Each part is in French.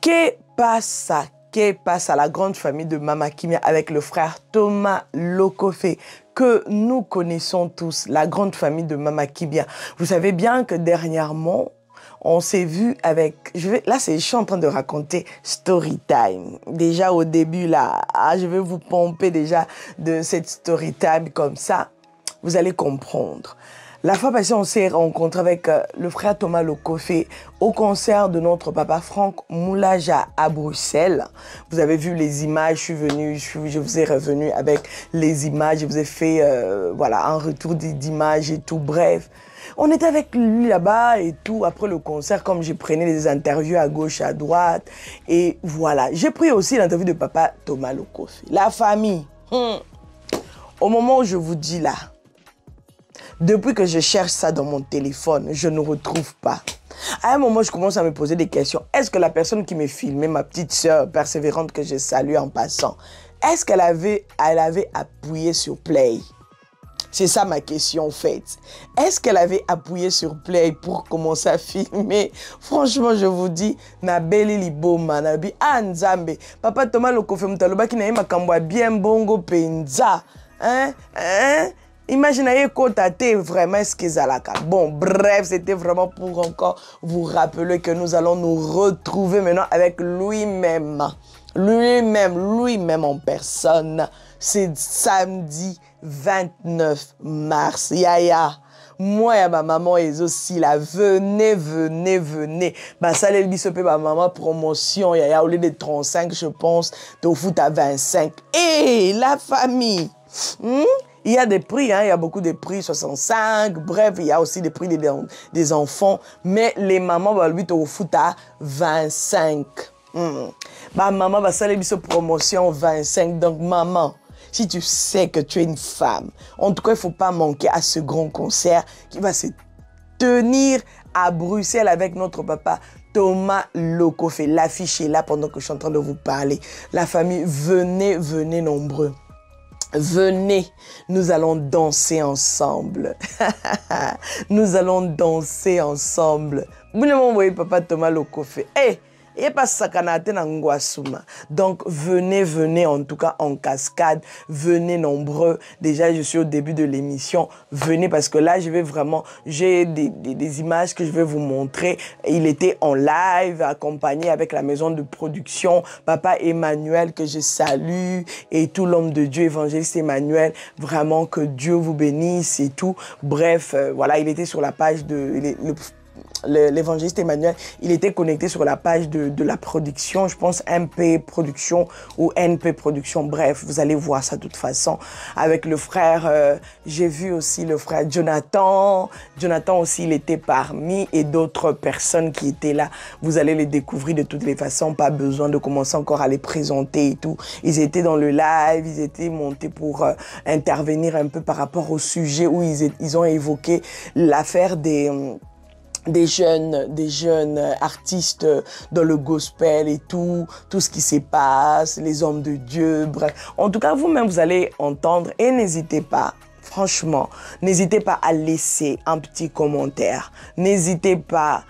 Que passe à la grande famille de Mama Kimia avec le frère Thomas Lokofé que nous connaissons tous, la grande famille de Mama Kimia. Vous savez bien que dernièrement, on s'est vu avec... je suis en train de raconter story time. Déjà au début, là, je vais vous pomper déjà de cette story time comme ça. Vous allez comprendre. La fois passée, on s'est rencontré avec le frère Thomas Lokofé au concert de notre papa Franck Moulaja à Bruxelles. Vous avez vu les images, je vous ai revenu avec les images, je vous ai fait voilà, un retour d'images et tout, bref. On était avec lui là-bas et tout, après le concert, comme j'ai pris des interviews à gauche, à droite, et voilà. J'ai pris aussi l'interview de papa Thomas Lokofé. La famille, au moment où je vous dis là, depuis que je cherche ça dans mon téléphone, je ne retrouve pas. À un moment, je commence à me poser des questions. Est-ce que la personne qui me filmait, ma petite sœur persévérante que je salue en passant, est-ce qu'elle avait appuyé sur play? C'est ça ma question en fait. Est-ce qu'elle avait appuyé sur play pour commencer à filmer? Franchement, je vous dis, Nabeli Liboma, Nabi Anzambe, papa Thomas Lokofé Mutaloba qui n'a pas bien bongo penza. Imaginez que vraiment ce qu'ils ont là. Bon, bref, c'était vraiment pour encore vous rappeler que nous allons nous retrouver maintenant avec lui-même. Lui-même en personne. C'est samedi 29 mars. Yaya. Moi et ma maman est aussi là. Venez. Bah, ça, les bisopé, ma maman, promotion. Yaya, au lieu de 35, je pense, de foot à 25. Et la famille. Il y a des prix, hein, il y a beaucoup de prix, 65, bref, il y a aussi des prix des enfants, mais les mamans, bah, lui, au foot à 25. Bah, maman, bah, ça, les promotion 25, donc maman, si tu sais que tu es une femme, en tout cas, il ne faut pas manquer à ce grand concert qui va se tenir à Bruxelles avec notre papa Thomas Lokofé. L'affiche est là pendant que je suis en train de vous parler. La famille, venez nombreux. Venez, nous allons danser ensemble. Nous allons danser ensemble. Vous ne m'envoyez papa Thomas Lokofé. Et pas sakanate n'angoissuma. Donc venez en tout cas en cascade, venez nombreux. Déjà je suis au début de l'émission, venez parce que là j'ai des images que je vais vous montrer. Il était en live accompagné avec la maison de production, papa Emmanuel que je salue et tout l'homme de Dieu, évangéliste Emmanuel, vraiment que Dieu vous bénisse et tout. Bref, voilà, il était sur la page de l'évangéliste Emmanuel, il était connecté sur la page de la production, je pense MP Production ou NP Production, bref, vous allez voir ça de toute façon. Avec le frère, j'ai vu aussi le frère Jonathan aussi, il était parmi et d'autres personnes qui étaient là. Vous allez les découvrir de toutes les façons, pas besoin de commencer encore à les présenter et tout. Ils étaient dans le live, ils étaient montés pour intervenir un peu par rapport au sujet où ils ont évoqué l'affaire des jeunes artistes dans le gospel et tout ce qui se passe, les hommes de Dieu, bref. En tout cas, vous-même, vous allez entendre et n'hésitez pas, franchement, n'hésitez pas à laisser un petit commentaire. N'hésitez pas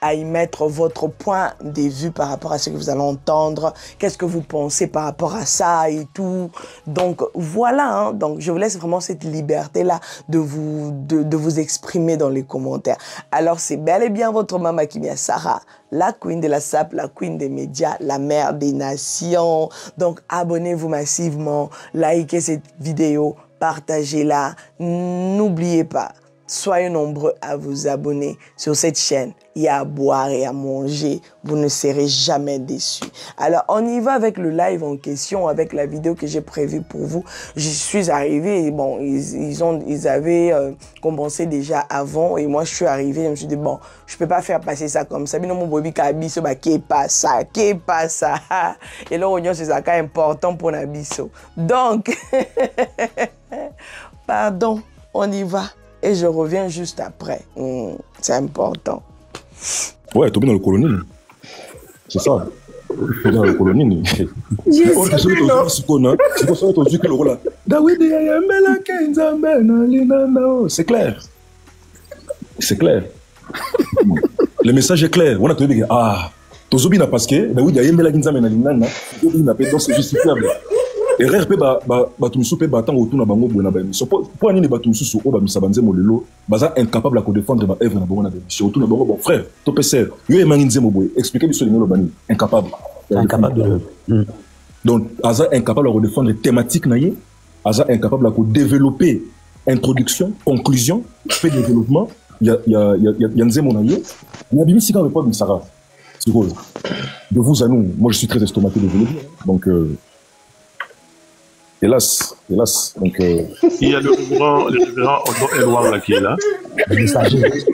à y mettre votre point de vue par rapport à ce que vous allez entendre. Qu'est-ce que vous pensez par rapport à ça et tout. Donc, voilà. Hein. Donc, je vous laisse vraiment cette liberté-là de vous exprimer dans les commentaires. Alors, c'est bel et bien votre Mama Kimia Sarah, la queen de la SAP, la queen des médias, la mère des nations. Donc, abonnez-vous massivement, likez cette vidéo, partagez-la. N'oubliez pas, soyez nombreux à vous abonner sur cette chaîne. Il y a à boire et à manger. Vous ne serez jamais déçus. Alors, on y va avec le live en question, avec la vidéo que j'ai prévue pour vous. Je suis arrivé et bon, ils avaient commencé déjà avant et moi, je suis arrivé. Je me suis dit, bon, je peux pas faire passer ça comme ça. Mais non, mon bébé, qui pas ça. Et là, c'est ça qui est important pour Nabiso. Donc, pardon, on y va. Et je reviens juste après. C'est important. Ouais, tu es dans le colonel. C'est ça. Tu es dans le colonel. C'est clair. C'est clair. Le message est clair. On a dit, ah, tozobina parce que na oui ya yembela kinzame na lingana tozobina pe donc c'est justifiable erreur pe bato misusu pe batango autour na bango boye na ba émission po anini bato misusu oyo bamisa banzembo lelo baza incapable ya kodéfendre ba œuvre na bango na ba émission autour na bango bon frère to pe sœur yo emangi nzembo boye expliquer biso lingelo bani incapable donc aza incapable ya kodéfendre thématique na ye aza incapable ya développer introduction conclusion fait développement ya nzembo na ye na bimisi ka pas misara c'est cool de vous à nous moi je suis très estomaqué de vous le dire donc hélas donc il y a le révérend Odo Elwanga qui est là le messager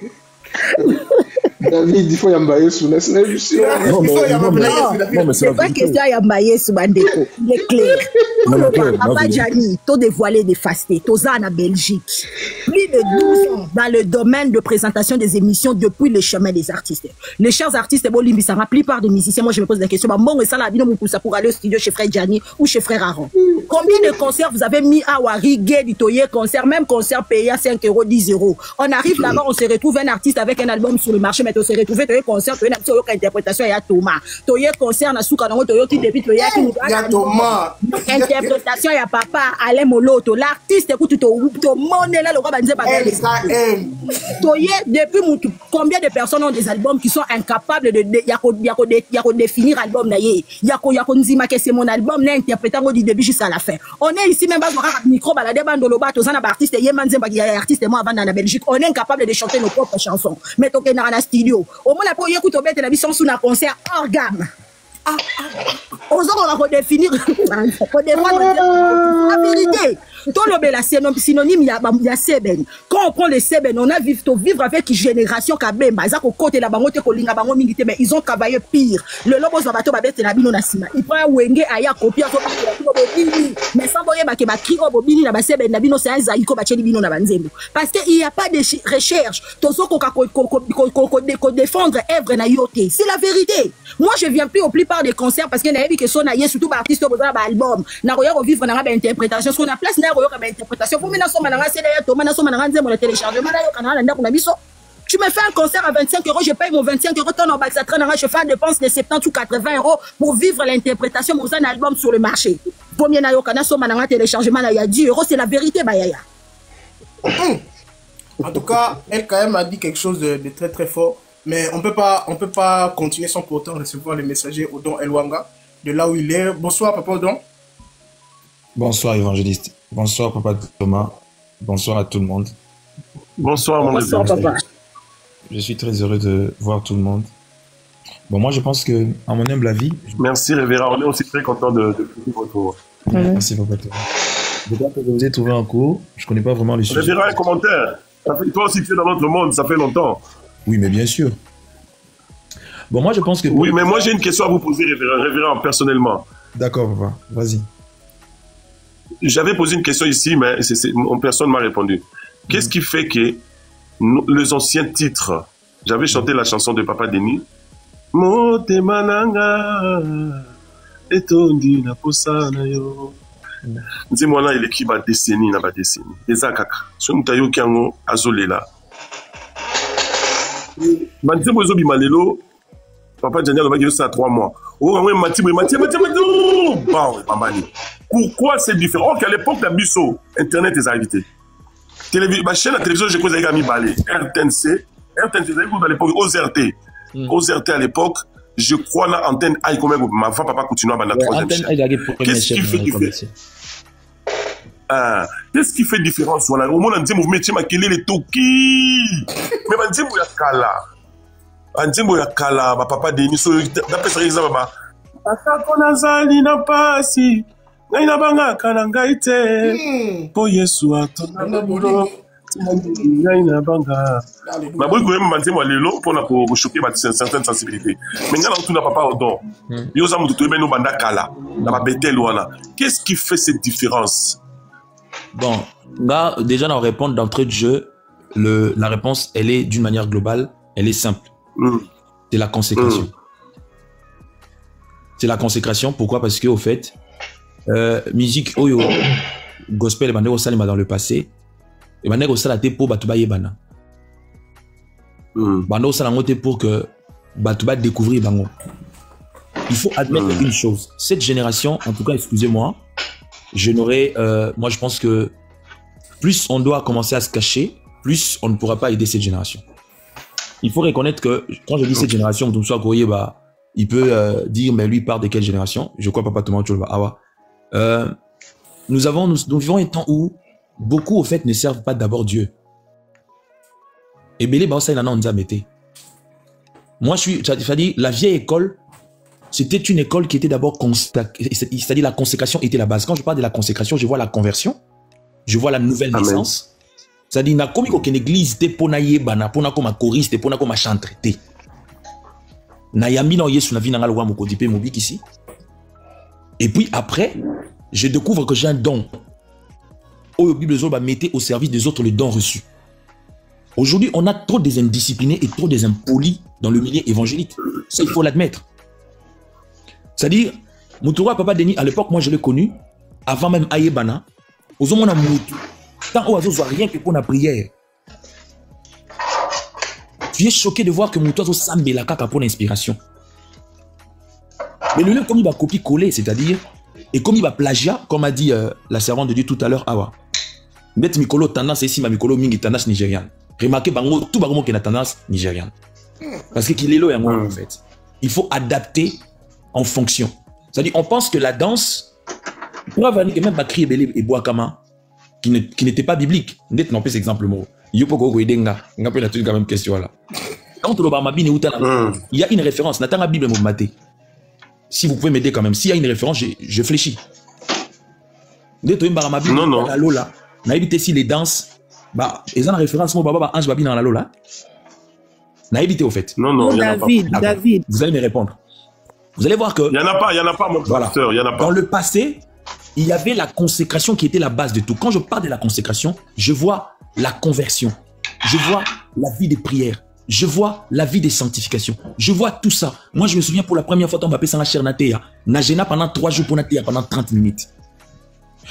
David, il faut y ambayer sous la sélection. Non, mais c'est pas question d'ambayer sous Bandeko. Il est clair. Papa Gianni, tout dévoilé des fastés, tout ça en Belgique. Plus de 12 ans dans le domaine de présentation des émissions depuis le chemin des artistes. Les chers artistes, la plupart des musiciens, moi je me pose la question, bon, et ça, la vie, pour aller au studio chez frère Gianni ou chez frère Aaron. Combien de concerts vous avez mis à Wari, Gay, Ditoye, concert, même concert payé à 5 €, 10 €. On arrive là-bas, on se retrouve un artiste avec un album sur le marché, mais on se retrouve un concert, tu as une interprétation, il y a Thomas. Tu as un concert, na souka, tu as qui depuis, tu as Thomas. Interprétation, il y a papa, Alain Moloto. L'artiste, écoute, tu as monnaie là, le roi, depuis combien de personnes ont des albums qui sont incapables de définir l'album? Il y a c'est mon album, interprétant du début jusqu'à la fin. On est ici même micro baladé bandoloba, tous les artistes, il y a artistes moi avant dans la Belgique, on est incapable de chanter nos propres chansons. Mais tu es dans la studio. Au moins la première écoute au bête la vie sans sous un concert hors gamme. On va redéfinir la vérité. Dans le synonyme, il y a Seben. Quand on prend les Seben, on a vivre avec une génération qui a bien basé au côté de la banque, mais ils ont travaillé pire. Le lobo zabato babet la bino nasima. Il prend wenge aya copie mais sans voyer ba ke ba kri obobini na ba Seben na bino c'est un zaiko ba cheli bino na banzembo. Parce que il y a pas de recherche. Tozo ko défendre œuvre na yoté. C'est la vérité. Moi je viens plus au plupart des concerts parce que na yebi que son na surtout ba artiste au album. Na roya revivre na ba interprétation ce qu'on a place interprétation. Pour maintenant, tu me fais un concert à 25 €, je paye mon 25 €, ton ambassadeur, je fais une dépense de 70 ou 80 € pour vivre l'interprétation de un album sur le marché. Pour moi, téléchargement, il y a 10 €, c'est la vérité, Bayaya. En tout cas, elle quand même a dit quelque chose de très très fort, mais on peut pas continuer sans pourtant recevoir les messagers Odon Elwanga, de là où il est. Bonsoir, Papa Odon. Bonsoir, évangéliste. Bonsoir, Papa Thomas. Bonsoir à tout le monde. Bonsoir, mon Bonsoir, papa. Je suis très heureux de voir tout le monde. Bon, moi, je pense que, à mon humble avis... Merci, Révérend. On est aussi très content de votre retour. Merci, Papa Thomas. Je crois que je vous ai trouvé en cours. Je ne connais pas vraiment les sujets. Révérend, un commentaire. Toi aussi, tu es dans notre monde. Ça fait longtemps. Oui, mais bien sûr. Bon, moi, je pense que... Oui, mais moi, j'ai une question à vous poser, Révérend, personnellement. D'accord, papa. Vas-y. J'avais posé une question ici, mais personne ne m'a répondu. Qu'est-ce qui fait que les anciens titres, j'avais chanté la chanson de Papa Denis, Motemananga, etondi na posana yo. Dis-moi là, il écrit ma décennie, na décennie. Et ça, kaka. Ce mutayo qui ango azolela. Manti bozo bimalelo, Papa Daniel va dire ça à 3 mois. Oh, ouais, Mati, bon, pourquoi c'est différent? Or qu'à l'époque d'Abisso, Internet est arrivé. Ma chaîne à télévision, j'ai causé avec Ami Balé, RTNC, à l'époque, OZRT. OZRT à l'époque, je crois la antenne aïe comme ma femme papa continue à la troisième chaîne. Qu'est-ce qui fait différence? Qu'est-ce qui fait différence? Au moment où on dit mon métier, ma kélé les toki. Mais on dit mon kala. On dit mon kala, ma papa Denis, d'après ça, exemple, papa konazali na pasi. Naina banga kalangaite po Yesu atona bolo naina banga ma boy ko même moi lelo pour choquer certaines sensibilités mais ngala on tuna papa Odon yo za mutu to no banda kala na ba betel wana qu'est-ce qui fait cette différence? Bon là déjà on répondre d'entrée de jeu la réponse elle est d'une manière globale, elle est simple. C'est la consécration. C'est la consécration, pourquoi? Parce que au fait musique oyo gospel et bandeko salima dans le passé et bandeko sala te pour batuba yebana bandeko sala ngote pour que batuba découvrir bango il faut admettre une chose. Cette génération, en tout cas, excusez-moi, moi je pense que plus on doit commencer à se cacher, plus on ne pourra pas aider cette génération. Il faut reconnaître que, quand je dis cette génération, Moutoumsoua Goye, il peut dire, mais lui il part de quelle génération? Je crois pas Thomas Tcholba. Nous vivons un temps où beaucoup, au fait, ne servent pas d'abord Dieu. Et Bélé, ça, il en a metté. Moi, c'est-à-dire, la vieille école, c'était une école qui était d'abord c'est-à-dire la consécration était la base. Quand je parle de la consécration, je vois la conversion, je vois la nouvelle naissance. C'est-à-dire, na komi ko église te pona yebana, pona koma choriste, pona koma chantre te. Na yambi na yesu na vi na ngalo mo kodipe mobiki ici. Et puis après, je découvre que j'ai un don. Au Bible zoba mettez au service des autres le don reçu. Aujourd'hui, on a trop des indisciplinés et trop des impolis dans le milieu évangélique. Ça, il faut l'admettre. C'est-à-dire, Moutoura Papa Denis, à l'époque, moi je l'ai connu, avant même Ayebana, aux hommes on a Moutou. Tant au hasard, rien que pour la prière. Tu es choqué de voir que Moutoura Sambe la caca pour l'inspiration. Mais le lieu, comme il va copier-coller, c'est-à-dire, et comme il va plagiat, comme a dit la servante de Dieu tout à l'heure, Awa. Met Mikolo tendance ici, ma Mikolo mingi tendance nigériane. Remarquez, bango, tout bango qui a tendance nigériane. Parce qu'il est là, en fait. Il faut adapter en fonction. C'est-à-dire, on pense que la danse, pour avoir que même Bakri et Boakama, qui n'était pas biblique. Net non plus exemple mot. Il y a même question là. Quand il y a une référence. N'attends la Bible maté. Si vous pouvez m'aider quand même. S'il y a une référence, je fléchis. Non, non. La Lola. N'a évité si les danses. Bah, ils ont la référence. Mon baba Ange Babi dans la Lola. N'a évité au fait. Non, non. David. Vous allez me répondre. Vous allez voir que. Il n'y en a pas, mon pasteur. Il y en a pas. Dans le passé, il y avait la consécration qui était la base de tout. Quand je parle de la consécration, je vois la conversion. Je vois la vie des prières. Je vois la vie des sanctifications. Je vois tout ça. Moi, je me souviens pour la première fois, on m'a appelé ça la chair natéa. Najena pendant 3 jours pour natéa pendant 30 minutes.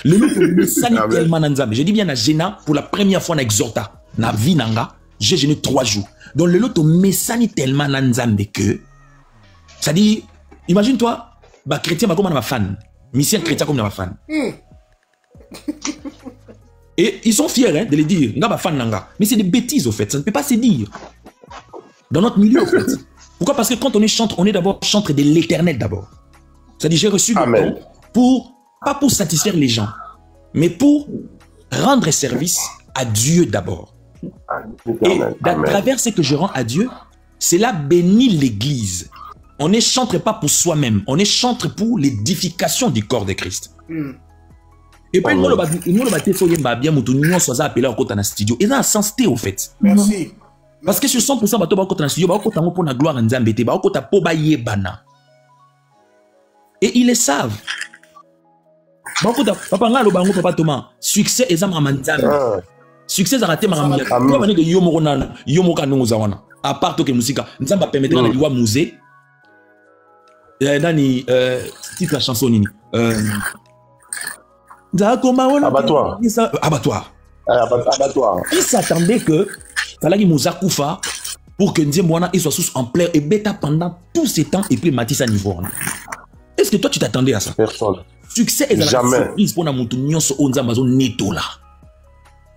Le loup me sanit tellement nanzambe. Je dis bien Najena pour la première fois na exhorta. Na vie nanga, j'ai jeûné 3 jours. Donc le loup me sanit tellement nanzambe que, ça dit, imagine-toi, bah chrétien bah comme ma fan. Mission chrétien comme ma fan. Et ils sont fiers hein, de le dire. Nga ba fan nanga. Mais c'est des bêtises au fait. Ça ne peut pas se dire. Dans notre milieu au fait. Pourquoi? Parce que quand on est chantre, on est d'abord chantre de l'éternel d'abord. C'est-à-dire j'ai reçu le don pour, pas pour satisfaire les gens, mais pour rendre service à Dieu d'abord. Et à travers ce que je rends à Dieu, cela bénit l'église. On ne chantre pas pour soi-même, on est chantre pour l'édification du corps de Christ. Et puis, nous, nous sommes appelés au studio. Et dans un sens, au fait. Merci. Parce que sur 100% bato ba kota na studio ba kota pour la gloire nzambe te ba kota po ba yebana. Et ils le savent. Ba kota papa nga lo bango papa Thomas, succès ezama manzambe. Succès za raté ma mia. Ko ba ne ke yo moko na yo moko na ngoza wana. À part to ke musika, nzamba permettre na liwa musée. Dani titre la chanson nini. Abattoir. Abattoir. Abattoir. Il s'attendait que Falagi Mouzakoufa pour que Nzemboana soit sous en plaire et bêta pendant tous ces temps et puis Matisse à niveau. Est-ce que toi tu t'attendais à ça? Personne. Succès est la surprise pour Namutu Nyonso Onzamazon Neto là.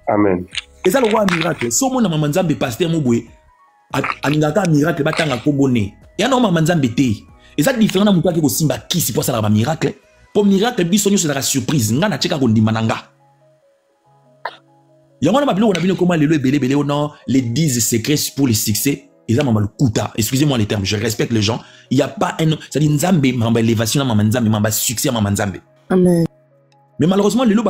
Amen. Et ça le roi miracle. So mon Mamanzambe pasteur Mobwe Aningaka miracle batanga Kobone. Et non Mamanzambe te. Et ça différent Namutu qui Simba qui si pour ça la miracle. Pour miracle bisonyo c'est la surprise. Ngana cheka kondimananga. Il y a un peu comment les 10 secrets pour les succès. Ils ont le kuta. Excusez-moi les termes, je respecte les gens. Il n'y a pas un. C'est-à-dire, Nzambe, mamba élévation, mamba Nzambe, mamba succès, mamba Nzambe. Amen. Mais malheureusement, les lots,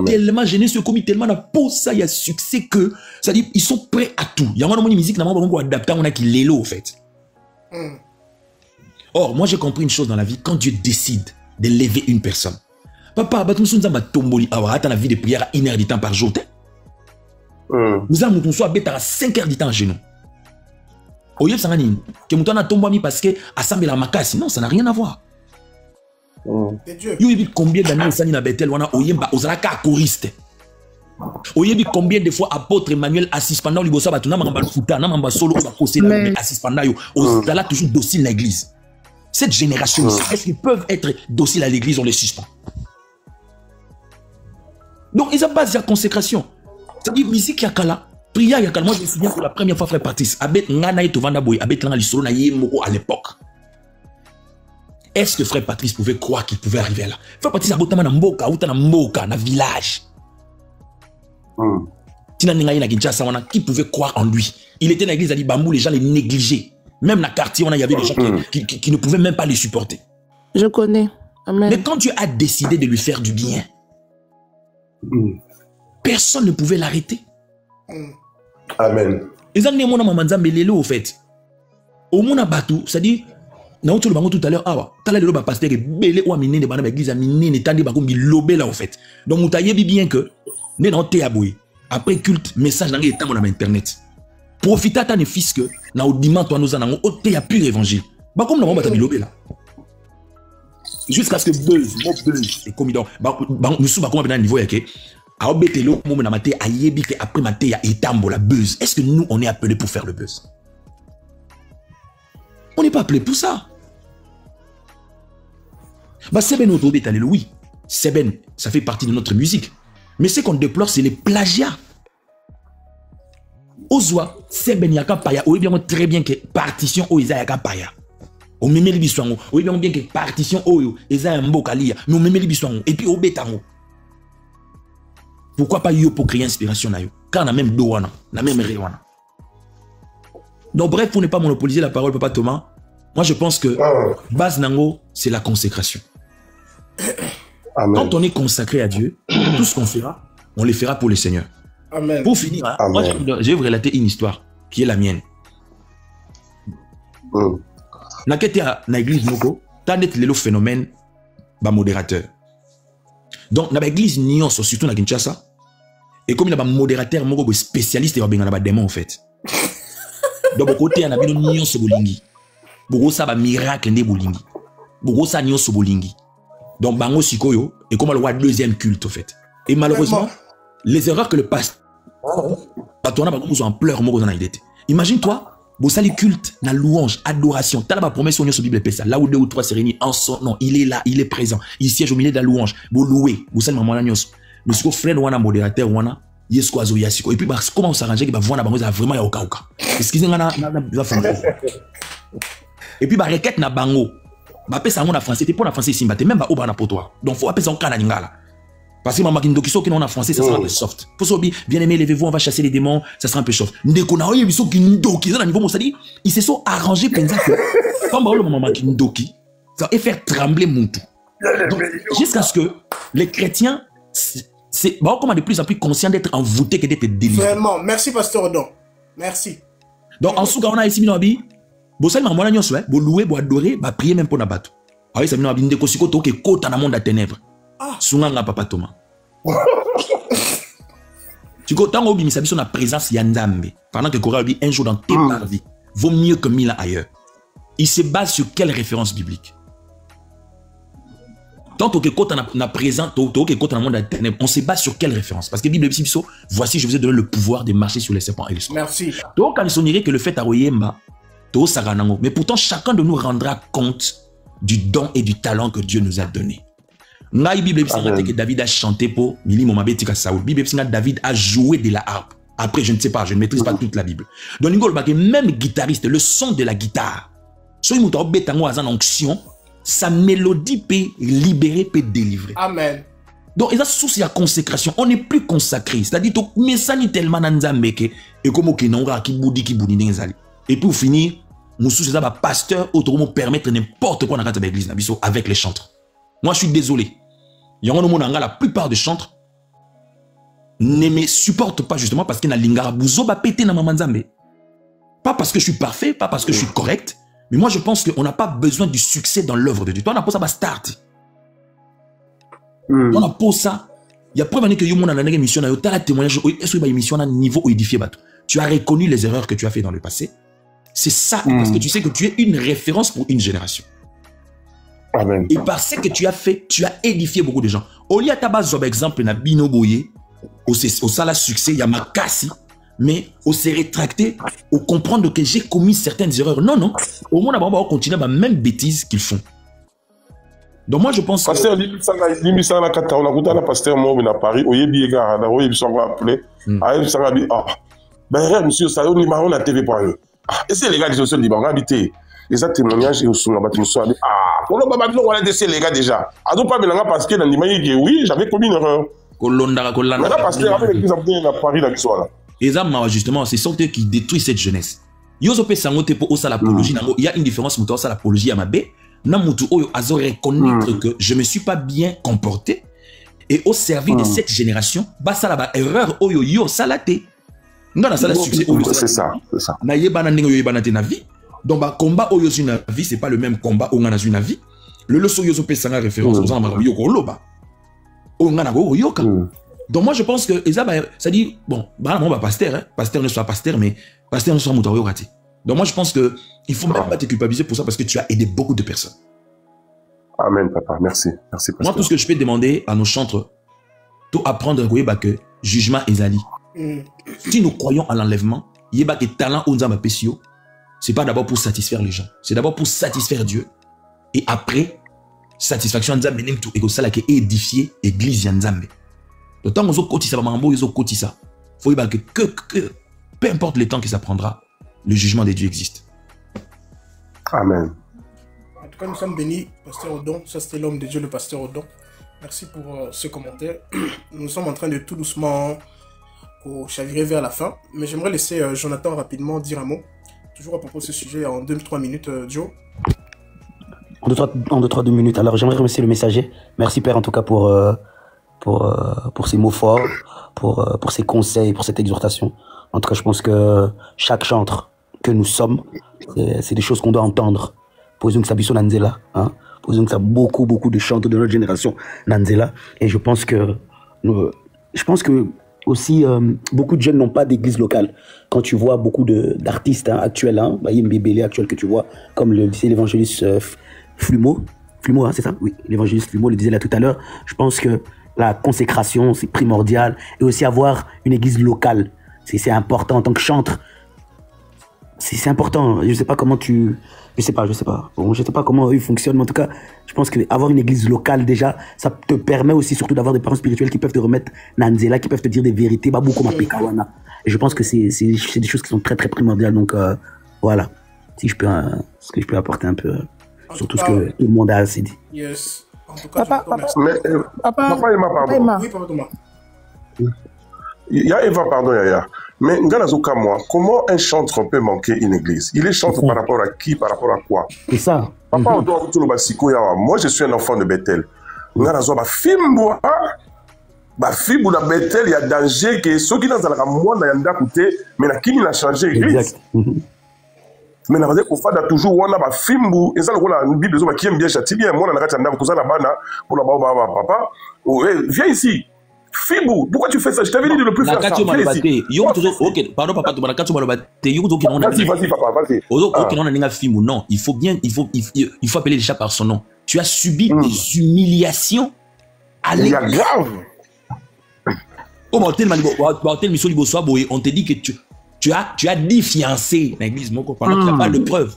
tellement gênés, ce commis tellement pour ça, il y a succès que. C'est-à-dire, ils sont prêts à tout. Il y a une musique, on a adapté, on a qui l'élo, au fait. Or, moi, j'ai compris une chose dans la vie. Quand Dieu décide de lever une personne, papa, Nzamba tomboli, attends la vie de prière à 1 heure du temps par jour. Nous avons tous soit à 5 heures du temps à genoux. Au lieu de ça, que nous avons tombé parce que assemblée la makasi, non, ça n'a rien à voir. Il y a combien d'années au Sani na Bethel, on a oyemba ozalaka choriste. Il y a combien de fois apôtre Emmanuel assiste pendant le bossa batuna mamba futa na mamba solo ba kosela mais assiste pendant yo ozala toujours docile l'église. Cette génération ici, est-ce qu'ils peuvent être dociles à l'église? On les suspend. Donc, ils ont pas de consécration. C'est-à-dire, musique yakala, prière yakala. Moi, je me souviens pour la première fois, frère Patrice, avec Ngana et Tovanda Boy, avec Langa Lissolo na Yemoko à l'époque. Est-ce que frère Patrice pouvait croire qu'il pouvait arriver là? Frère Patrice a botama na mboka, ou na mboka, na village. Tina Nengaï na Kinshasa, qui pouvait croire en lui? Il était dans l'église à Libambou, les gens les négligeaient. Même dans le quartier, il y avait des gens qui ne pouvaient même pas les supporter. Je connais. Amen. Mais quand Dieu a décidé de lui faire du bien, personne ne pouvait l'arrêter. Amen. Ils ont dit mon maman Zambelelo au fait. Au monde batou, c'est-à-dire, na otu le bango tout à l'heure, ah, t'as l'air de le pasteur belé ou amine de banane l'église amine ne tande bango mi lobé là au fait. Donc moutaye bien que né dans té aboui. Après culte message dans état mon internet. Profitez à tes fils que na au dimanche toi nous en avons ôté à pur évangile. Bah comme nous on lobé là. Jusqu'à ce que buzz et comme donc nous sommes à combien niveau yake. A obetelo moment na maté a yebi que après maté ya etambo la buzz. Est-ce que nous on est appelés pour faire le buzz? On n'est pas appelé pour ça. Bah Seben autour d'étaler, oui. Seben, ça fait partie de notre musique. Mais ce qu'on déplore, c'est les plagiats. Ozwa, Seben yaka paya, ou bien très bien que partition o isa yaka paya. O meme libiswango, ou bien que partition o isa mbokalia, nous meme libiswango et puis o betango. Pourquoi pas yo pour créer inspiration na yo? Car on a même douana, on a même réwana. Donc bref, pour ne pas monopoliser la parole, Papa Thomas, moi je pense que base nango, c'est la consécration. Amen. Quand on est consacré à Dieu, tout ce qu'on fera, on le fera pour le Seigneur. Amen. Pour finir, hein, moi je vais vous relater une histoire qui est la mienne. Na kete na église moko, t'as net le phénomène ba modérateur. Donc na ba église nyonso surtout na Kinshasa, et comme il y a un modérateur moko spécialiste et ba démon en fait. Donc côté on a bien nyonso bolingi. Boko sa ba miracle ndé bolingi. Boko sa nyonso bolingi. Donc bango sikoyo et comme le deuxième culte en fait. Et malheureusement, les erreurs que le pasteur en pleurs moko dans l'idée. Imagine-toi, vous sali culte, na louange, adoration. T'as la promesse sur la Bible pesa. Là où 2 ou 3 se réunissent en son nom, il est là, il est présent. Il siège au milieu de la louange. Vous louez, vous sali maman nyos. Le siko frère wana modérateur wana, yesko azo yasiko. Et puis comment on s'arrange que ba vona bango za vraiment ya okauka. Excusez-moi na et puis ba requête na bango. Ba pesa ngo na français, t'es pas na français simba, t'es même ba oba na potoa. Donc faut appeler son kana lingala. Parce que maman Kindoki so qui non en français, ça sera un peu soft. Faut so bien aimé, levez-vous, on va chasser les démons, ça sera un peu soft. Ndeko na oye biso Kindoki, ça na niveau mo ça dit, ils se sont arrangés pensant que comme ba le maman Kindoki, ça va faire trembler mon tout. Donc jusqu'à ce que les chrétiens c'est bah comment de plus en plus conscients d'être envoûtés que d'être délivrés. Vraiment, merci pasteur Odon. Merci. Donc en sous on a ici binobi, bo ça maman nyonso hein, bo louer, bo adorer, ba prier même pour na bateau. Ah oui, ça binobi ndeko siko to ke kota na monde à ténèbres. Sunganga Papa Thomas. Tu vois, tant que tu as la présence Yandambe, pendant que Korah dit un jour dans tes parvis, vaut mieux que 1000 ans ailleurs. Il se base sur quelle référence biblique? Tant que tu as présent, on se base sur quelle référence? Parce que la Bible dit, voici, je vous ai donné le pouvoir de marcher sur les serpents et les scorpions. Merci. Donc, quand il sonnerait que le fait à Royemba, mais pourtant, chacun de nous rendra compte du don et du talent que Dieu nous a donné. La Bible dit que David a chanté pour Saoul. Bible dit que David a joué de la harpe. Après, je ne sais pas, je ne maîtrise pas toute la Bible. Donc, même guitariste, le son de la guitare, si vous avez une onction, sa mélodie peut libérer, peut délivrer. Amen. Donc, il y a souci à consécration. On n'est plus consacré. C'est-à-dire que mais ça n'est tellement nanzambeke et comme qui n'aura qui boudi n'enzali. Et pour finir, nous souci ça pasteur autrement permettre n'importe quoi dans l'église avec les chantres. Moi, je suis désolé. La plupart des chantres ne me supportent pas justement parce qu'il y a lingara bouzo ba pété na mamanzambe. Pas parce que je suis parfait, pas parce que je suis correct, mais moi je pense qu'on n'a pas besoin du succès dans l'œuvre de Dieu. Toi, on a pas ça, start. On a pas ça. Il y a preuve que yo mona na émission na yo ta témoignage est-ce que ba émission na niveau édifié bato. Tu as reconnu les erreurs que tu as fait dans le passé. C'est ça parce que tu sais que tu es une référence pour une génération. Amen. Et par ce que tu as fait, tu as édifié beaucoup de gens. Au lieu de ta base, par exemple, na Bino Boye, au sala succès, il y a Makasi, mais on s'est rétracté, on comprendre que j'ai commis certaines erreurs. Non, non. Au moins, on va continuer la même bêtise qu'ils font. Donc moi, je pense que... Pasteur, Limisanga Kata, on a écouté un pasteur mort à Paris, au Yebi Ega, au Yebi Sanga appelé, à Yebi Sanga dit, ah, ben, monsieur, ça, on a TV pour eux. Ah, et c'est les gars qui sont libres, on a habité. Les témoignages, ils sont là-bas, ils sont là, ah, on a laissé les gars déjà. Ah, donc pas maintenant parce que dans l'image, oui, j'avais commis une erreur. Maintenant, pasteur, avec l'église à Paris, là, qui sont là. Et ça, justement, c'est sorte qui détruit cette jeunesse. Yosope Sangote pour osa l'apologie, il y a une différence entre osa l'apologie à ma bé. Namutu oyo azo reconnaître que je me suis pas bien comporté et au service de cette génération, bah ça là erreur oyo yo salate. Ngana sala succès oyo. C'est ça, c'est ça. Na yebana ndenge yebana te na vie. Donc bah combat oyo sur na vie, c'est pas le même combat au ngana sur na vie. Le leçon yo sope sanga référence aux gens yo ko loba. O ngana go yoka. Donc moi je pense que ça dit bon, bah mon pasteur hein, pasteur ne soit pasteur mais pasteur ne soit moutayo raté. Donc moi je pense que il faut même pas te culpabiliser pour ça parce que tu as aidé beaucoup de personnes. Amen papa, merci, merci pasteur. Moi tout ce que je peux demander à nos chantres, tout apprendre que jugement ezali. Si nous croyons à l'enlèvement, yeba que talent onzamba pesio, c'est pas d'abord pour satisfaire les gens, c'est d'abord pour satisfaire Dieu et après satisfaction nzambe nem tout et que ça là qui édifier église nzambe. Le temps où kotisa ba mambo yozo kotisa, faut yeba que peu importe le temps que ça prendra, le jugement de Dieu existe. Amen. En tout cas, nous sommes bénis, pasteur Odon. Ça, c'était l'homme de Dieu, le pasteur Odon. Merci pour ce commentaire. Nous sommes en train de tout doucement chavirer vers la fin. Mais j'aimerais laisser Jonathan rapidement dire un mot. Toujours à propos de ce sujet en 2-3 minutes, Joe. En 2-3 minutes. Alors, j'aimerais remercier le messager. Merci, Père, en tout cas, pour ces mots forts, pour ces conseils, pour cette exhortation. En tout cas, je pense que chaque chantre que nous sommes, c'est des choses qu'on doit entendre. Posons que ça bisse Nanzela, hein. Posons que ça beaucoup de chantres de notre génération Nanzela. Et je pense que aussi beaucoup de jeunes n'ont pas d'église locale. Quand tu vois beaucoup d'artistes actuels, hein, Mbébélé actuel que tu vois, comme le disait l'évangéliste Flumo, hein, c'est ça? Oui, l'évangéliste Flumo le disait là tout à l'heure. Je pense que la consécration, c'est primordial. Et aussi avoir une église locale. C'est important en tant que chantre. C'est important. Je sais pas comment je sais pas. Bon, je sais pas comment ils fonctionnent, mais en tout cas, je pense qu'avoir une église locale, déjà, ça te permet aussi surtout d'avoir des parents spirituels qui peuvent te remettre Nanzela, qui peuvent te dire des vérités, beaucoup ma Pekawana. Et je pense que c'est des choses qui sont très, très primordiales. Donc, voilà. Si je peux apporter un peu sur tout ce que tout le monde a assez dit. Yes. En tout cas, papa Emma, pardon. Oui, papa Thomas. Il y a Eva, pardon, Yaya. Mais Nganazoka, moi, comment un chantre peut manquer une église? Il est chantre par rapport à qui? Par rapport à quoi? C'est ça. Papa, on doit tout le basiko yawa. Moi, je suis un enfant de Bethel. Nganazoka, fimbo, fimbo na Bethel, il y a danger que ceux qui n'ont pas moi, n'a côté, mais la qui n'a changé église. Mais na va qu'on fait toujours on a fimbo et ça le la Bible qui aime bien châtie bien moi na katanda ko ça la bana pour la papa. Viens ici. Fibou, pourquoi tu fais ça? Je t'avais dit de ne plus faire ça. Ok, pardon papa, tu m'as dit vas-y papa, vas-y. Non, il faut appeler les chats par son nom. Tu as subi des humiliations à l'église. Grave. On te dit que tu as dit fiancé dans l'église pendant que tu n'as pas de preuves.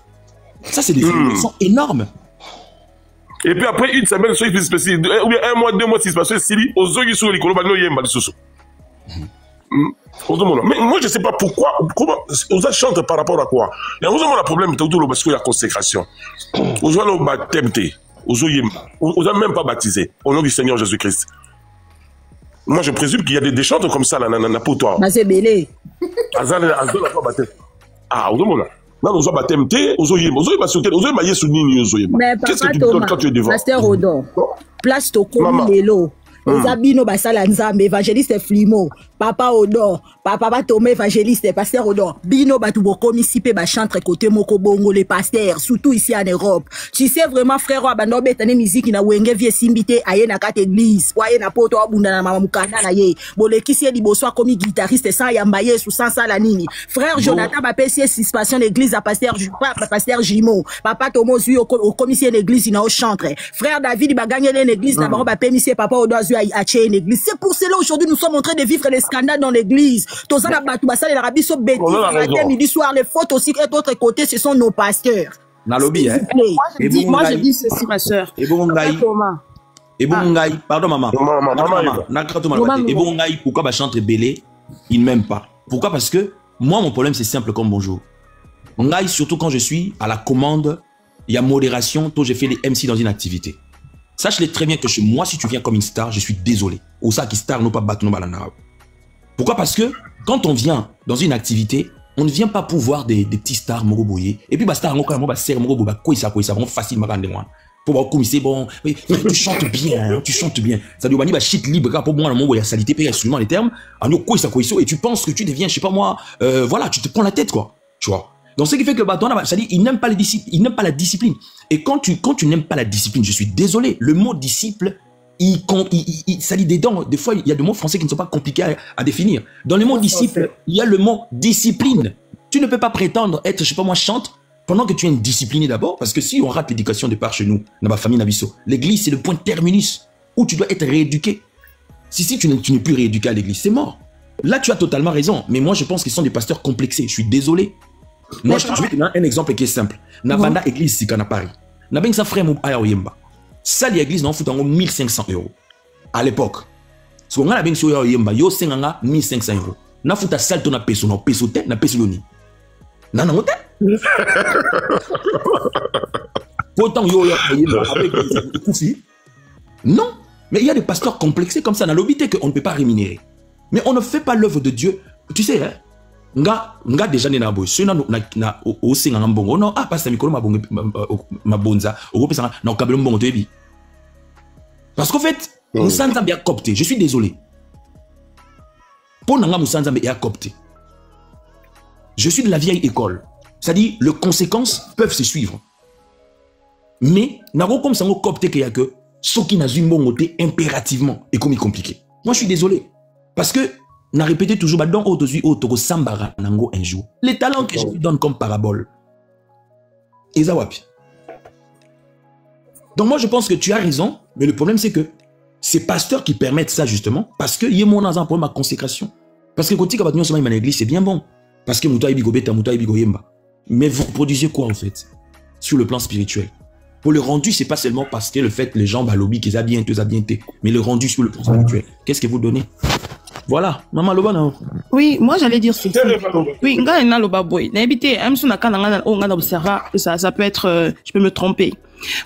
Ça, c'est des humiliations énormes. Et puis après une semaine, ou bien 1 mois, 2 mois, 6 mois, aux autres sur les colons, mais moi je ne sais pas pourquoi, comment on chante par rapport à quoi. Il y a un problème parce qu'il y a consécration. On a le baptême, on n'a même pas baptisé au nom du Seigneur Jésus-Christ. Moi je présume qu'il y a des chantres comme ça là, pour toi. C'est belé. Ah, on demande. Non, on a baptême, on a mais papa Thomas, pasteur Odon, place to comme l'élo. Ozabino basala nzambe évangéliste Flimo, papa Odon, papa Thomas évangéliste pasteur Odon, bino batu bokomi sipe ba chantre côté moko bongo les pasteurs surtout ici en Europe. Tu sais vraiment frère abando betane musique na wenge vie simbité aye na kat église, waye na poto abunda na mama mukanda na ye. Bolekisi liboso comme guitariste sans yambaye sous sans sala nini. Frère Jonathan ba PC suspension l'église à pasteur Jimo, papa Thomas lui au commissaire l'église na au chantre. Frère David ba gagner l'église na ba permis papa Odon à une église. C'est pour cela aujourd'hui nous sommes en train de vivre l'esclavage. scandale dans l'église. Tout ça, la batoubassa, les rabisso bêtises, matin, midi, soir, les fautes aussi, et d'autres côtés, ce sont nos pasteurs. Dans le lobby, hein. Moi, je dis ceci, ma soeur. Et bon, pardon, maman. Et bon, pourquoi chanter Bélé, il ne m'aime pas. Pourquoi? Parce que moi, mon problème, c'est simple comme bonjour. Ngaï, surtout quand je suis à la commande, il y a modération, toi, j'ai fait les MC dans une activité. Sache-le très bien que chez moi, si tu viens comme une star, je suis désolé. Ou ça qui star, non pas battre, non pas l'arabe. Pourquoi? Parce que quand on vient dans une activité, on ne vient pas pour voir des petits stars moroboyés. Et puis, bah, star, moi, serre, morobo, bah, quoi, ça, vraiment facile, ma grande moi. Pour voir comme c'est bon, oui, tu chantes bien, hein, tu chantes bien. Ça doit dire, bah, shit libre, pour moi, le mot, il y a salité, paye absolument les termes. Quoi, ça, et tu penses que tu deviens, je sais pas moi, voilà, tu te prends la tête, quoi. Tu vois. Donc, ce qui fait que le bâton, ça dit, il n'aime pas les disciples, il n'aime pas la discipline. Et quand tu n'aimes pas la discipline, je suis désolé, le mot disciple, ça dit des dents. Des fois, il y a des mots français qui ne sont pas compliqués à définir. Dans le mot disciple, il y a le mot discipline. Tu ne peux pas prétendre être, je sais pas moi, chante, pendant que tu es discipliné d'abord, parce que si on rate l'éducation de part chez nous, dans ma famille Nabiso, l'église, c'est le point terminus où tu dois être rééduqué. Si tu n'es plus rééduqué à l'église, c'est mort. Là, tu as totalement raison, mais moi, je pense qu'ils sont des pasteurs complexés. Je suis désolé. Moi, je vais te donner un exemple qui est simple. Nabanda église, c'est qu'à Paris. Nabeng sa frère, Aya Oyemba. Ça, l'église, on fout en 1500 € à l'époque. Si on a la sur Oyemba, yo, c'est 1500 €. Na fout à salle, ton a peso, na peso te, na peso loni. Na na mote. Pourtant, yo, avec Koufi. Non. Mais il y a des pasteurs complexés comme ça, dans l'obité qu'on ne peut pas rémunérer. Mais on ne fait pas l'œuvre de Dieu. Tu sais, hein? Nga déjà né na boy so na o singa ngambongo no ah pastor mikolo mabonza o pesa na okabelo mbongo toyebi parce qu'en fait musanza bien copté. Je suis désolé pour nanga musanza bien copté. Je suis de la vieille école, c'est-à-dire les conséquences peuvent se suivre, mais nako comme ça copté qu'il y a que ce qui n'a zumbongo impérativement et comme compliqué. Moi je suis désolé parce que n'a répété toujours, bah, donc, sambara nango un jour. Les talents que je lui donne comme parabole. Ezawapi. Donc, moi, je pense que tu as raison, mais le problème, c'est que ces pasteurs qui permettent ça, justement, parce que y a mon un problème à consécration. Parce que quand tu as une église, c'est bien bon. Parce que Mouta Ibigo Beta, Mouta Ibigo Yemba. Mais vous produisez quoi, en fait, sur le plan spirituel? Pour le rendu, c'est pas seulement parce que le fait que les gens, bah, lobby, qu'ils a bien, mais le rendu sur le plan spirituel. Qu'est-ce que vous donnez? Voilà, maman Loba. Oui, moi j'allais dire ceci. Oui, nga Loba boy. N'habité, ça peut être, je peux me tromper.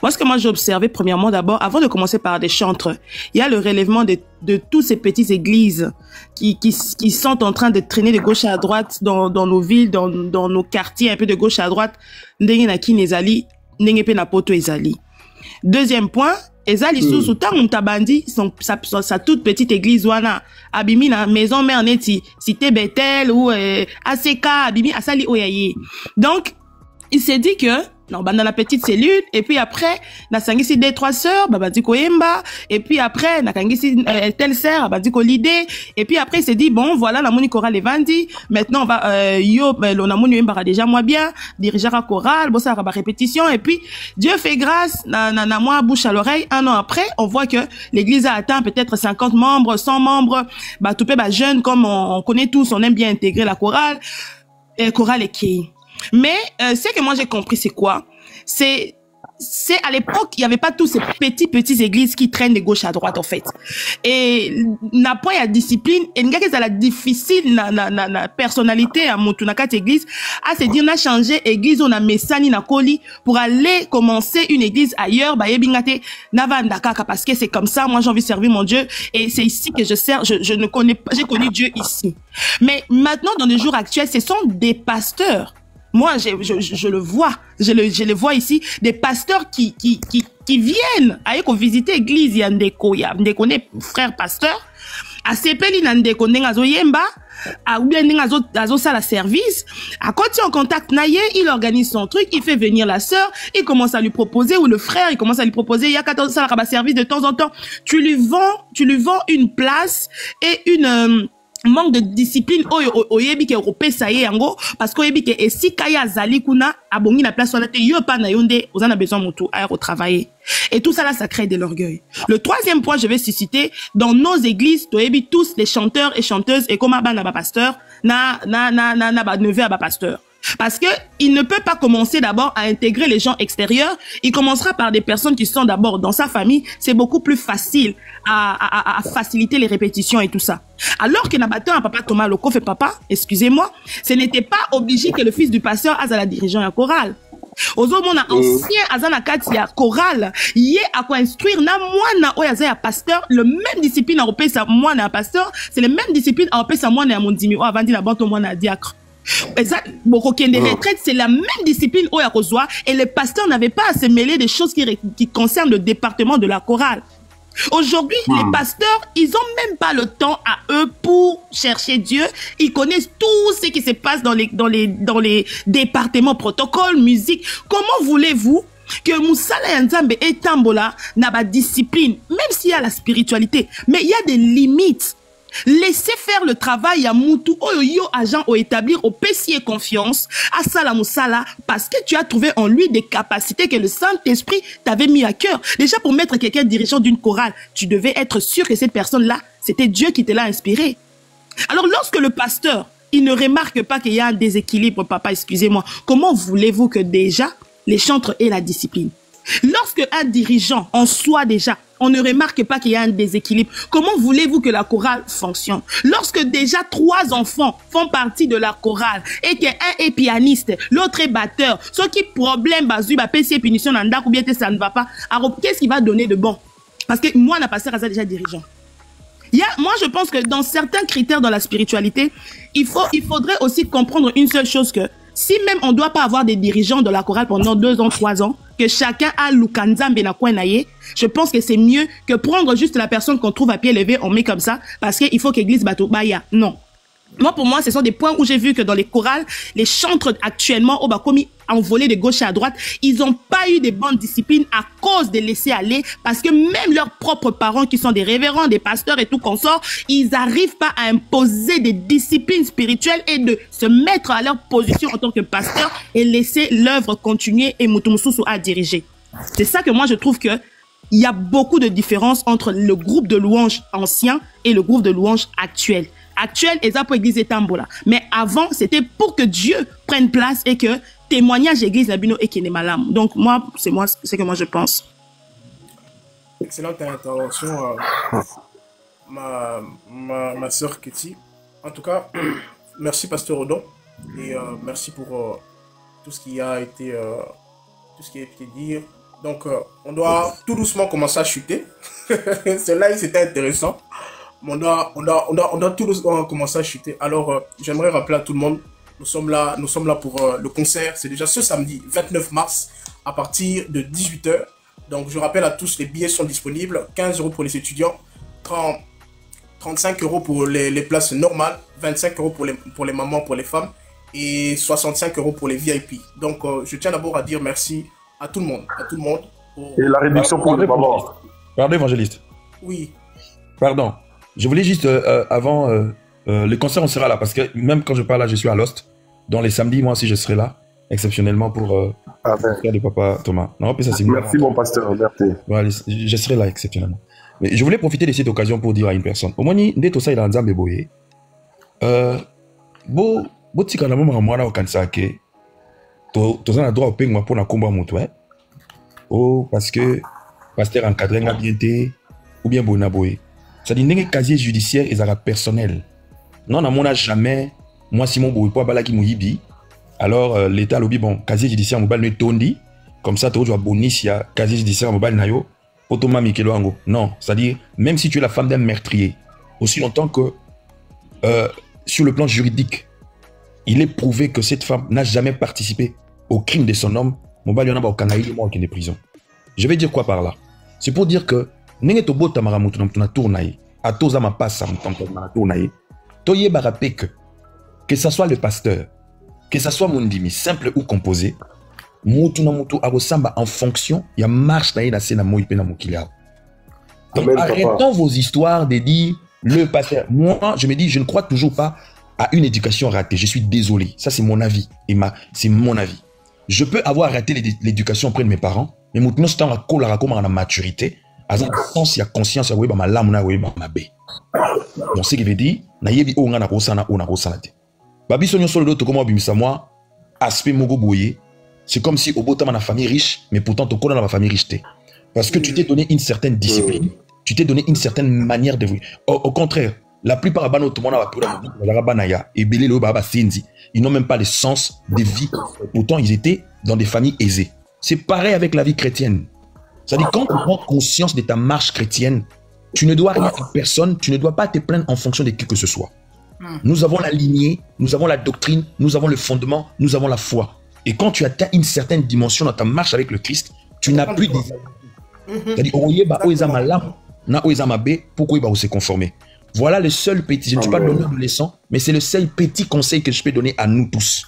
Moi, ce que moi j'ai observé, premièrement, d'abord, avant de commencer par des chantres, il y a le relèvement de toutes ces petites églises qui sont en train de traîner de gauche à droite dans nos villes, dans nos quartiers, un peu de gauche à droite. Ndenge na ki nezali, ndenge pe na poto ezali. Deuxième point, ezali sous tant mutabandi sa toute petite église wana abimi na maison mère neti cité Bethel ou ACK abimi asali oyaye. Donc il s'est dit que non bah dans la petite cellule et puis après na sangisi des trois sœurs babadi koyemba et puis après na kangisi telle sœur babadi ko l'idée et puis après il s'est dit bon voilà la moni chorale evandi maintenant on va yo on a moni yemba déjà moi bien diriger la chorale bon ça va répétition et puis Dieu fait grâce na moi bouche à l'oreille un an après on voit que l'église a atteint peut-être 50 membres 100 membres bah tout peu bah jeune comme on connaît tous on aime bien intégrer la chorale et chorale et qui. Mais ce que moi j'ai compris, c'est quoi? C'est à l'époque, il n'y avait pas tous ces petites églises qui traînent de gauche à droite, en fait. Et n'a pas la discipline, et n'a pas la difficile, na personnalité à Motunakat église, à se dire, n'a changé église, on a messani na koli, pour aller commencer une église ailleurs, bah, yebingate, navandakaka, parce que c'est comme ça, moi j'ai envie de servir mon Dieu, et c'est ici que je sers, je ne connais pas, j'ai connu Dieu ici. Mais maintenant, dans les jours actuels, ce sont des pasteurs. Moi, je le vois, je le vois ici, des pasteurs qui viennent à visiter l'église, il y a ndeko frère pasteur, à sepeli nandeko nengazo yemba, à bien nengazo sala service, à côté en contact naye, il organise son truc, il fait venir la sœur, il commence à lui proposer, ou le frère, il commence à lui proposer, il y a 14 salles à service de temps en temps, tu lui vends une place et manque de discipline oyebi ke opesa ye yango parce que oyebi ke esika ya zali kuna abongi na place wana te yo pa na yonde ozana besoin mutu à retravailler. Et tout ça là, ça crée de l'orgueil. Le troisième point, je vais susciter, dans nos églises, toyebi tous les chanteurs et chanteuses et comme abana ba pasteur na neveu à ba pasteur. Parce que il ne peut pas commencer d'abord à intégrer les gens extérieurs. Il commencera par des personnes qui sont d'abord dans sa famille. C'est beaucoup plus facile à faciliter les répétitions et tout ça. Alors que Nabateur à papa Thomas Loko fait papa, excusez-moi, ce n'était pas obligé que le fils du pasteur aille à la dirigeant à chorale. Ozomona ancien azana kati ya chorale, yé à quoi instruire na mwana oyaza ya pasteur, le même discipline à opé sa mwana à pasteur, c'est le même discipline à opé sa mwana à mondimi o avant dit la banto mwana à diacre. Exact. Des retraites, c'est la même discipline au Yakozwa et les pasteurs n'avaient pas à se mêler des choses qui concernent le département de la chorale. Aujourd'hui, les pasteurs, ils ont même pas le temps à eux pour chercher Dieu. Ils connaissent tout ce qui se passe dans les départements protocole, musique. Comment voulez-vous que Moussala Nzambe et Tambola n'a pas de discipline, même s'il y a la spiritualité, mais il y a des limites. Laissez faire le travail à Moutou, Oyo agent au établir au PCA confiance, à Salah Moussala, parce que tu as trouvé en lui des capacités que le Saint-Esprit t'avait mis à cœur. Déjà, pour mettre quelqu'un dirigeant d'une chorale, tu devais être sûr que cette personne-là, c'était Dieu qui te l'a inspiré. Alors, lorsque le pasteur, il ne remarque pas qu'il y a un déséquilibre, papa, excusez-moi, comment voulez-vous que déjà, les chantres aient la discipline? Lorsque un dirigeant, en soi déjà, on ne remarque pas qu'il y a un déséquilibre, comment voulez-vous que la chorale fonctionne? Lorsque déjà 3 enfants font partie de la chorale et qu'un est pianiste, l'autre est batteur, ce qui problème, PC punition, ou bien ça ne va pas, alors qu'est-ce qui va donner de bon? Parce que moi, la pasteur a déjà dirigeant. Moi, je pense que dans certains critères dans la spiritualité, il faudrait aussi comprendre une seule chose que si même on ne doit pas avoir des dirigeants de la chorale pendant 2 ans, 3 ans, que chacun a Lukanzambe na Kwenaye, je pense que c'est mieux que prendre juste la personne qu'on trouve à pied levé, on met comme ça, parce qu'il faut qu'Église bateau baya. Non. Moi, pour moi, ce sont des points où j'ai vu que dans les chorales, les chantres actuellement, au Bakomi, envolés de gauche à droite, ils n'ont pas eu de bonnes disciplines à cause de laisser aller, parce que même leurs propres parents, qui sont des révérends, des pasteurs et tout consort, ils n'arrivent pas à imposer des disciplines spirituelles et de se mettre à leur position en tant que pasteur et laisser l'œuvre continuer et Moutoumoussou à diriger. C'est ça que moi, je trouve que il y a beaucoup de différences entre le groupe de louanges ancien et le groupe de louanges actuel. Actuel, et ça pour église et tambola. Mais avant, c'était pour que Dieu prenne place et que témoignage église labino et qu'il n'est malam. Donc, c'est ce que moi je pense. Excellente intervention, ma sœur Ketty. En tout cas, merci Pasteur Odon et merci pour tout ce qui a été dit. Donc, on doit tout doucement commencer à chuter. Celle-là, c'était intéressant. On doit tout doucement commencer à chuter. Alors, j'aimerais rappeler à tout le monde, nous sommes là pour le concert. C'est déjà ce samedi 29 mars à partir de 18 h. Donc, je rappelle à tous, les billets sont disponibles. 15 € pour les étudiants, 35 € pour les places normales, 25 € pour les mamans, pour les femmes et 65 € pour les VIP. Donc, je tiens d'abord à dire merci à tout le monde. Et la réduction pour les mamans. Pardon, évangéliste. Oui. Pardon. Je voulais juste, avant le concert, on sera là, parce que même quand je parle là, je suis à Lost. Dans les samedis, moi aussi, je serai là, exceptionnellement pour faire de papa Thomas. Non, ça, c'est merci, mon pasteur, merci. Voilà, je serai là, exceptionnellement. Mais je voulais profiter de cette occasion pour dire à une personne, au moins, dès tout ça, il a un Nzambe boye. Tika na mama mwana au kansake, toza na droit au pengwa pour na komba moto, hein. Oh, parce que pasteur encadré nga bien té, ou bien bona boye. Ça dit que casier judiciaire est personnel. Non, on n'a jamais, moi, si mon boy pas balaki mouyibi, alors l'État lobby, bon, casier judiciaire mobile ne tondi, comme ça, tu dois bonus, il y a casier judiciaire mobile nayo, potoma mikelo ango. Non, c'est-à-dire, même si tu es la femme d'un meurtrier, aussi longtemps que sur le plan juridique, il est prouvé que cette femme n'a jamais participé au crime de son homme, mobile y'en a pas au Canada, il est mort de prison. Je vais dire quoi par là? C'est pour dire que nenge to bota maramutu na tournaye a toza ma passe na tournaye to yeba rapé que ça soit le pasteur, que ça soit mondimi simple ou composé, mutu na mutu abosamba en fonction ya marche na sena moi pe na mokili. Donc arrêtons vos histoires de dire Le pasteur, moi, je me dis, je ne crois toujours pas à une éducation ratée. Je suis désolé. Ça, c'est mon avis. C'est mon avis. Je peux avoir raté l'éducation auprès de mes parents, mais maintenant, c'est en la maturité. À sens, il y a conscience, il y a ma lame, il y a ma baie. Donc, ce qui veut dire, naïebi o ngana kosana o na kosana te. Babi sonyo solo to comme bimisa moi, aspect mogo boye. C'est comme si au bout de ma famille riche, mais pourtant tu connais dans ma famille riche te. Parce que tu t'es donné une certaine discipline, tu t'es donné une certaine manière de vivre. Au contraire, la plupart de tout le monde ils n'ont même pas le sens de vie. Pourtant, ils étaient dans des familles aisées. C'est pareil avec la vie chrétienne. C'est-à-dire, quand tu prends conscience de ta marche chrétienne, tu ne dois rien à personne, tu ne dois pas te plaindre en fonction de qui que ce soit. Nous avons la lignée, nous avons la doctrine, nous avons le fondement, nous avons la foi. Et quand tu atteins une certaine dimension dans ta marche avec le Christ, tu n'as plus des... C'est-à-dire, pourquoi il va se conformer? Voilà le seul petit, je ne suis pas donné adolescent, mais c'est le seul petit conseil que je peux donner à nous tous.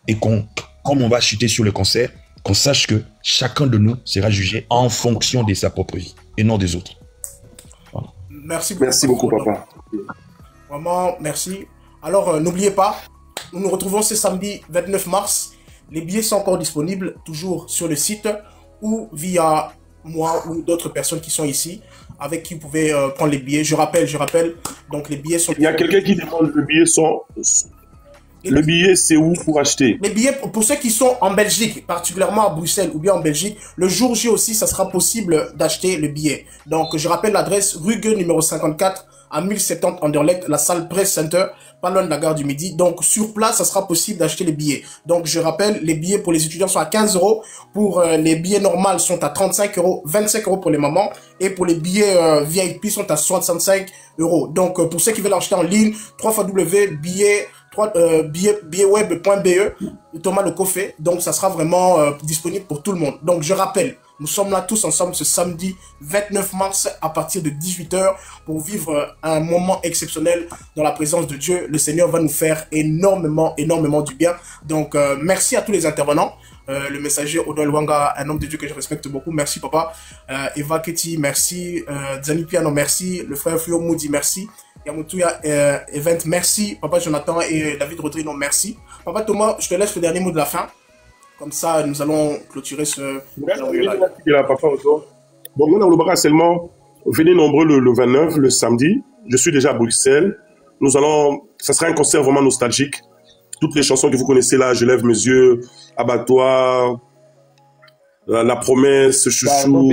Et comme on va chuter sur le cancer, qu'on sache que chacun de nous sera jugé en fonction de sa propre vie et non des autres. Voilà. Merci beaucoup, papa. Vraiment, merci. Alors, n'oubliez pas, nous nous retrouvons ce samedi 29 mars. Les billets sont encore disponibles, toujours sur le site ou via moi ou d'autres personnes qui sont ici, avec qui vous pouvez prendre les billets. Je rappelle, donc les billets sont... Il y a quelqu'un qui demande le billet sont... Le billet, c'est où pour acheter? Les billets, pour ceux qui sont en Belgique, particulièrement à Bruxelles ou bien en Belgique, le jour J aussi, ça sera possible d'acheter le billet. Donc, je rappelle l'adresse, rue Gueux, numéro 54, à 1070 Anderlecht, la salle Press Center, pas loin de la gare du Midi. Donc, sur place, ça sera possible d'acheter les billets. Donc, je rappelle, les billets pour les étudiants sont à 15 €. Pour les billets normaux sont à 35 €, 25 € pour les mamans. Et pour les billets VIP sont à 65 €. Donc, pour ceux qui veulent acheter en ligne, www.billetweb.be, Thomas Le Coffet. Donc, ça sera vraiment disponible pour tout le monde. Donc, je rappelle, nous sommes là tous ensemble ce samedi 29 mars à partir de 18 h pour vivre un moment exceptionnel dans la présence de Dieu. Le Seigneur va nous faire énormément du bien. Donc, merci à tous les intervenants. Le messager Odo Luanga, un homme de Dieu que je respecte beaucoup. Merci, papa. Eva Keti, merci. Zani Piano, merci. Le frère Fio Moudi, merci. Yamutuya Event, merci. Papa Jonathan et David Rodrino, merci. Papa Thomas, je te laisse le dernier mot de la fin. Comme ça, nous allons clôturer ce... Bon, nous, on a seulement venez nombreux le 29, le samedi. Je suis déjà à Bruxelles. Nous allons... Ça sera un concert vraiment nostalgique. Toutes les chansons que vous connaissez là, Je lève mes yeux, Abattoir, La promesse, Chouchou.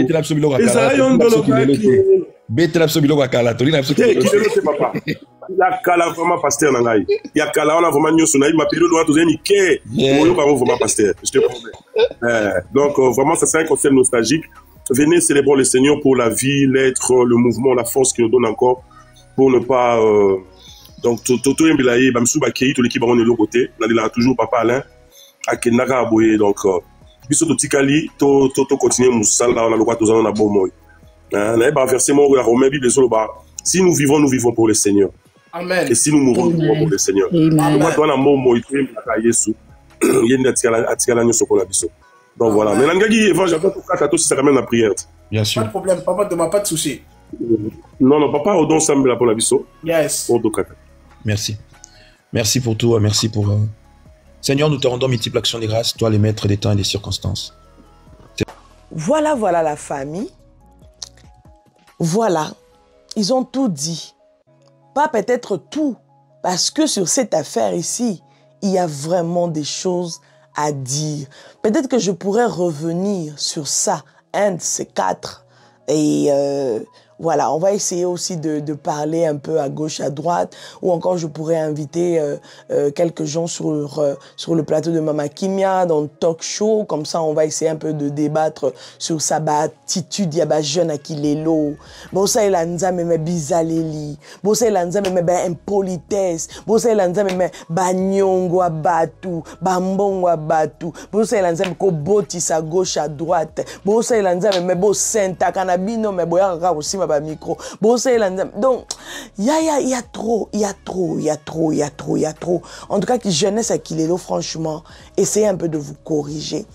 Il y a Kala vraiment pasteur nangai. Il y a Kala on a vraiment nyoso na il m'a période doit tous ni ke. On va vraiment pasteur. Je te promets. Donc vraiment ça serait un concert nostalgique. Venez célébrer le Seigneur pour la vie, l'être, le mouvement, la force qu'il nous donne encore pour ne pas donc toto embilaye bamsu bakei to l'équipe on est l'autre côté. Là il a toujours papa Alain akenaka aboye donc biso to tikali to continuer musala on a le droit tous on a bon moy. Na ba verset mo la Romain Bible sur le bas. Si nous vivons pour le Seigneur. Amen. Et si nous mourons, nous mourons pour le Seigneur. Donc voilà. Mais l'angagi évangile ça ramène la prière. Bien sûr. Pas de problème, papa de ma pas de souci. Non, papa, au don semble pour la biso. Yes. Merci. Merci pour tout. Merci pour. Seigneur, nous te rendons multiples actions de grâce, toi, les maîtres des temps et des circonstances. Voilà la famille. Voilà. Ils ont tout dit. Pas peut-être tout, parce que sur cette affaire ici, il y a vraiment des choses à dire. Peut-être que je pourrais revenir sur ça, un de ces quatre. Et voilà, on va essayer aussi de parler un peu à gauche, à droite, ou encore je pourrais inviter quelques gens sur le plateau de Mama Kimia, dans le talk show, comme ça on va essayer un peu de débattre sur sa attitude, il y a des jeunes à qui les lots. Bon ça il a nzame me bizaleli, bon ça il a nzame me impolitesse, bon ça il a nzame me banyongo abatu, bambongo abatu, bon ça il a nzame ko botisa à gauche à droite, bon ça il a nzame me bo senta kanabino me boya aussi ma micro. Bon, c'est donc, il y a trop. En tout cas, qui jeunesse à Kilelo, franchement, essayez un peu de vous corriger.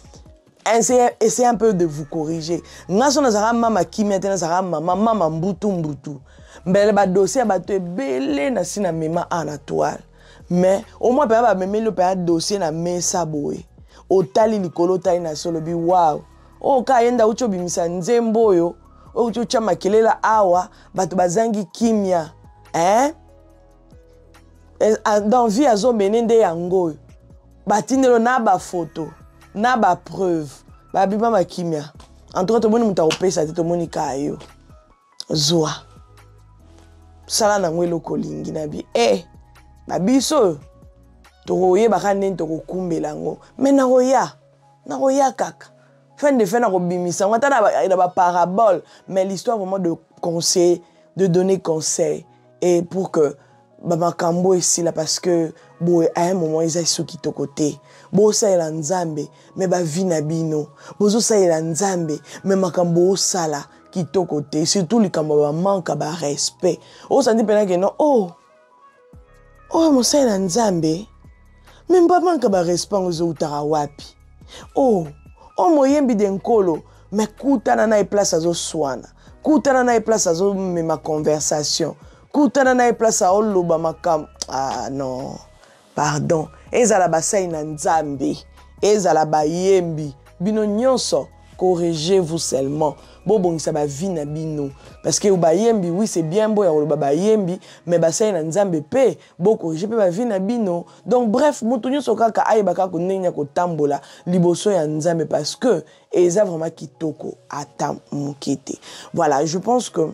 Essayez un peu de vous corriger. Naso nazara mama kimi atena nazara mama mbutu. mbele ba dossier ba to belé na sina mema en toile mais au moins ba meme le pa dossier na mesa boye otali likolo tali na solo bi wow o ka yenda ucho bimisa nzembo yo o ucho chama kelela awa bato bazangi kimia dans vie azo menende yango batindelo na ba photo na ba preuve ba bima makimia en tout cas to moni muta opesa te to moni kayo zoa sala na ngwelo kolingi na bi ba biso to roye ba kanene to kokumbela ngo mais na roya kaka fin de fin na kobimisa ngata na ba parabole mais l'histoire vraiment de conseil de donner conseil et pour que makambo ici là parce que boy à un moment ils sont qui to côté bo ça ela nzambe mais ba vina bino bozo ça ela nzambe mais makambo sala qui to côté surtout les kambo manque ba respect o senti pena que non mo ça ela nzambe même pas manque ba respect ozo utara wapi moyembi denkolo mais kutana na place azo swana kutana na place azo ma conversation kutana na place a oloba makam non pardon ezala basai na nzambe ezala bayembi bino nyonso corrigez-vous seulement bobongisa ba vie na bino parce que bayembi oui c'est bien beau ya oloba bayembi mais basai na nzambe pe bo corriger pe ba vie na bino donc bref mutu nyonso kaka ayebaka ko nenya ko tambola liboso ya nzambe parce que eza vraiment kitoko ata mukete. Voilà, je pense que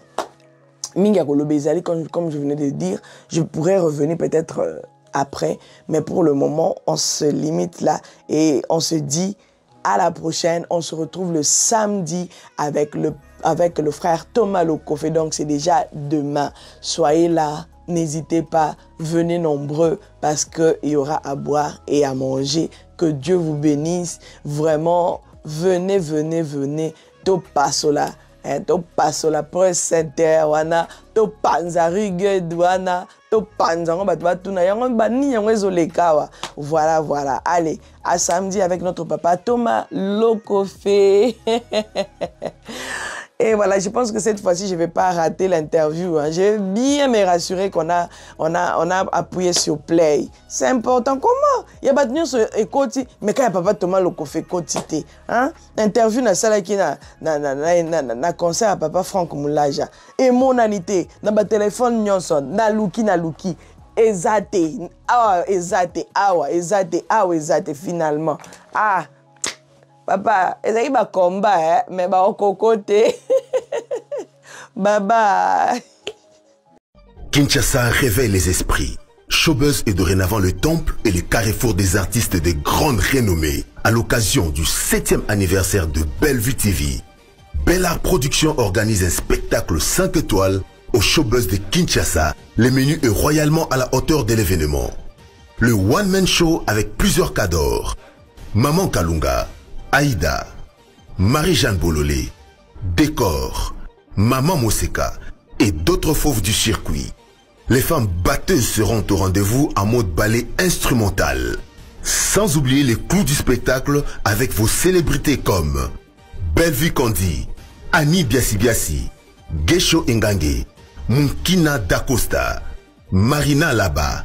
Minga Kolobezali, comme je venais de dire, je pourrais revenir peut-être après, mais pour le moment, on se limite là et on se dit à la prochaine. On se retrouve le samedi avec le frère Thomas Lokofé, donc c'est déjà demain. Soyez là, n'hésitez pas, venez nombreux parce qu'il y aura à boire et à manger. Que Dieu vous bénisse, vraiment, venez, to passo là. To passo la presse inter wana to panza rigueur wana to panza ngo batu batuna yango bani yango ezolekawa. Voilà, allez, à samedi avec notre papa Thomas Lokofé. Et voilà, je pense que cette fois-ci, je ne vais pas rater l'interview. Hein. Je vais bien me rassurer qu'on a appuyé sur play. C'est important. Comment? Il y a pas de news écoute, mais quand il y a papa Thomas Lokofé quotité, hein? Interview na sala qui na concert à papa Franck Moulaja. Et monalité, na ba téléphone nyonson, na luki. Ezate finalement. Papa, ezali ba combat mais ba okokote. Bye bye. Kinshasa réveille les esprits. Showbuzz est dorénavant le temple et le carrefour des artistes de grande renommée. À l'occasion du 7e anniversaire de Bellevue TV, Bellart Productions organise un spectacle 5 étoiles au Showbuzz de Kinshasa. Le menu est royalement à la hauteur de l'événement. Le one-man show avec plusieurs cadors. Maman Kalunga, Aïda, Marie-Jeanne Bololé, Décor, Maman Moseka et d'autres fauves du circuit. Les femmes batteuses seront au rendez-vous en mode ballet instrumental. Sans oublier les clous du spectacle avec vos célébrités comme Bellevue Kandi, Annie Biasi, Gesho Engange, Munkina Dacosta, Marina Laba,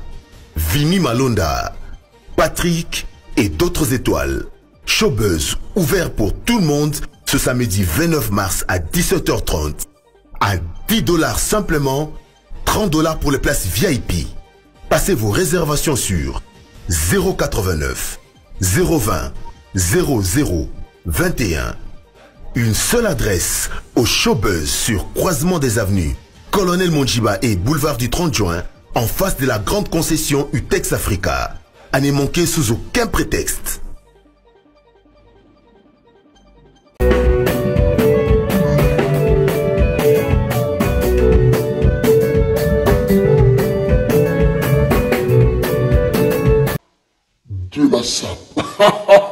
Vini Malonda, Patrick et d'autres étoiles. Showbuzz ouvert pour tout le monde ce samedi 29 mars à 17h30. À $10 simplement, $30 pour les places VIP. Passez vos réservations sur 089 020 00 21. Une seule adresse au Showbuzz sur Croisement des Avenues, Colonel Monjiba et Boulevard du 30 juin, en face de la grande concession Utex Africa. À ne manquer sous aucun prétexte. Dieu la sape.